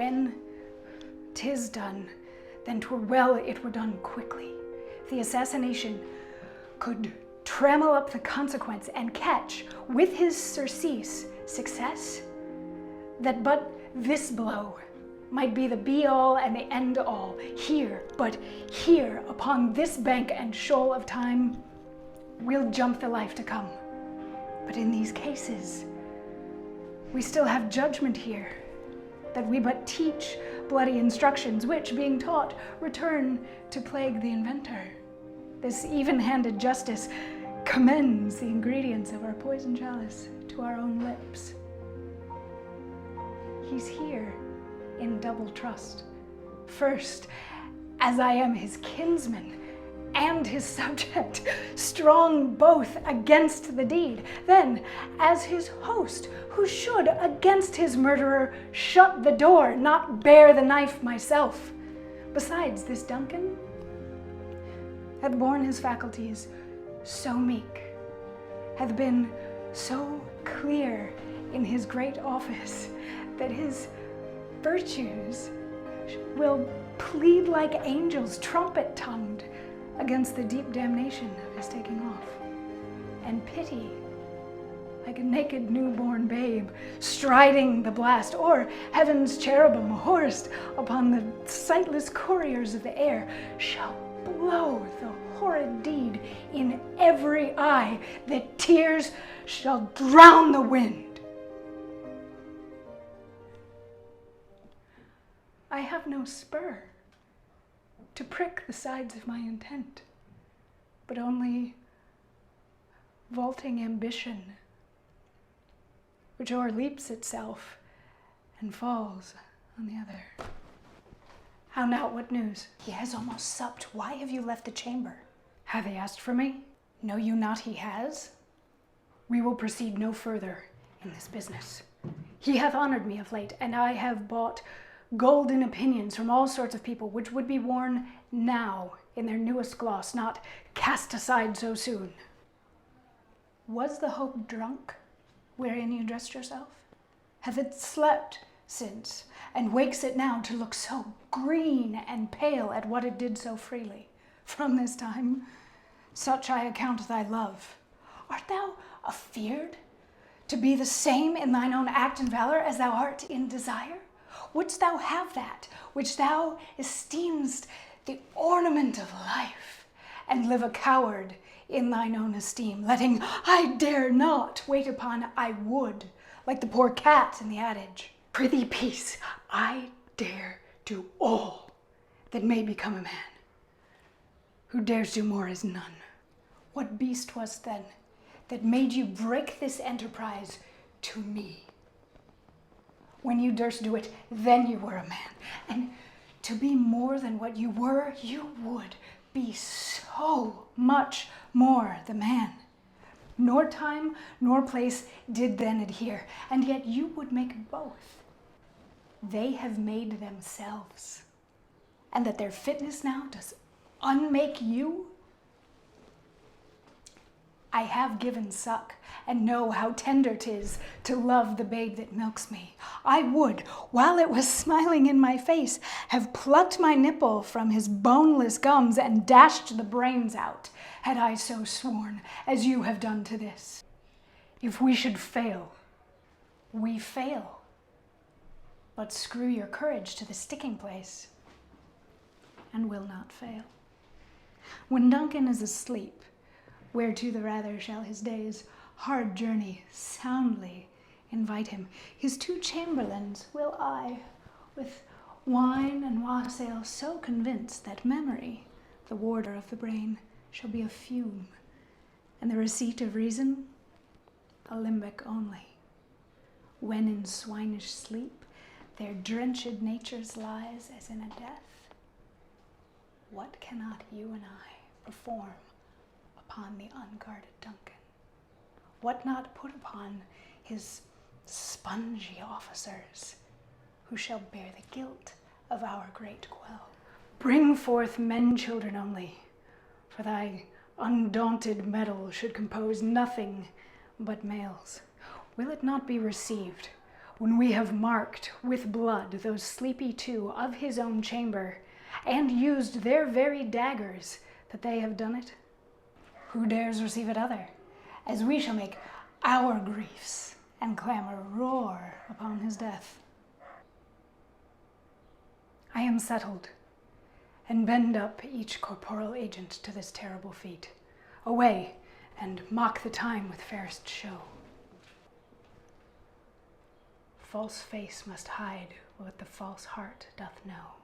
when 'tis done, then 'twere well it were done quickly. The assassination could trammel up the consequence and catch with his surcease success, that but this blow might be the be-all and the end-all, here, but here, upon this bank and shoal of time, we'll jump the life to come. But in these cases, we still have judgment here, that we but teach bloody instructions, which, being taught, return to plague the inventor. This even-handed justice commends the ingredients of our poison chalice to our own lips. He's here in double trust. First, as I am his kinsman and his subject, strong both against the deed. Then, as his host, who should against his murderer shut the door, not bear the knife myself. Besides, this Duncan hath borne his faculties so meek, hath been so clear in his great office, that his virtues will plead like angels trumpet-tongued against the deep damnation of his taking off, and pity like a naked newborn babe striding the blast, or heaven's cherubim horsed upon the sightless couriers of the air, shall blow the horrid deed in every eye, that tears shall drown the wind. I have no spur to prick the sides of my intent, but only vaulting ambition, which o'erleaps itself and falls on the other. How now, what news? He has almost supped. Why have you left the chamber? Have they asked for me? Know you not he has? We will proceed no further in this business. He hath honored me of late, and I have bought golden opinions from all sorts of people, which would be worn now in their newest gloss, not cast aside so soon. Was the hope drunk wherein you dressed yourself? Hath it slept since, and wakes it now to look so green and pale at what it did so freely? From this time, such I account thy love. Art thou afeard to be the same in thine own act and valor as thou art in desire? Wouldst thou have that which thou esteemest the ornament of life, and live a coward in thine own esteem, letting I dare not wait upon I would, like the poor cat in the adage? Prithee, peace, I dare do all that may become a man. Who dares do more is none. What beast was then that made you break this enterprise to me? When you durst do it, then you were a man. And to be more than what you were, you would be so much more the man. Nor time nor place did then adhere, and yet you would make both. They have made themselves, and that their fitness now does unmake you? I have given suck, and know how tender 'tis to love the babe that milks me. I would, while it was smiling in my face, have plucked my nipple from his boneless gums and dashed the brains out, had I so sworn, as you have done to this. If we should fail, we fail. But screw your courage to the sticking place, and will not fail. When Duncan is asleep, whereto the rather shall his day's hard journey soundly invite him, his two chamberlains will I, with wine and wassail, so convince that memory, the warder of the brain, shall be a fume, and the receipt of reason a limbic only. When in swinish sleep their drenched natures lies as in a death, what cannot you and I perform upon the unguarded Duncan? What not put upon his spongy officers, who shall bear the guilt of our great quell? Bring forth men children only, for thy undaunted mettle should compose nothing but males. Will it not be received when we have marked with blood those sleepy two of his own chamber, and used their very daggers that they have done it? Who dares receive it other, as we shall make our griefs and clamor roar upon his death? I am settled, and bend up each corporal agent to this terrible feat. Away, and mock the time with fairest show. False face must hide what the false heart doth know.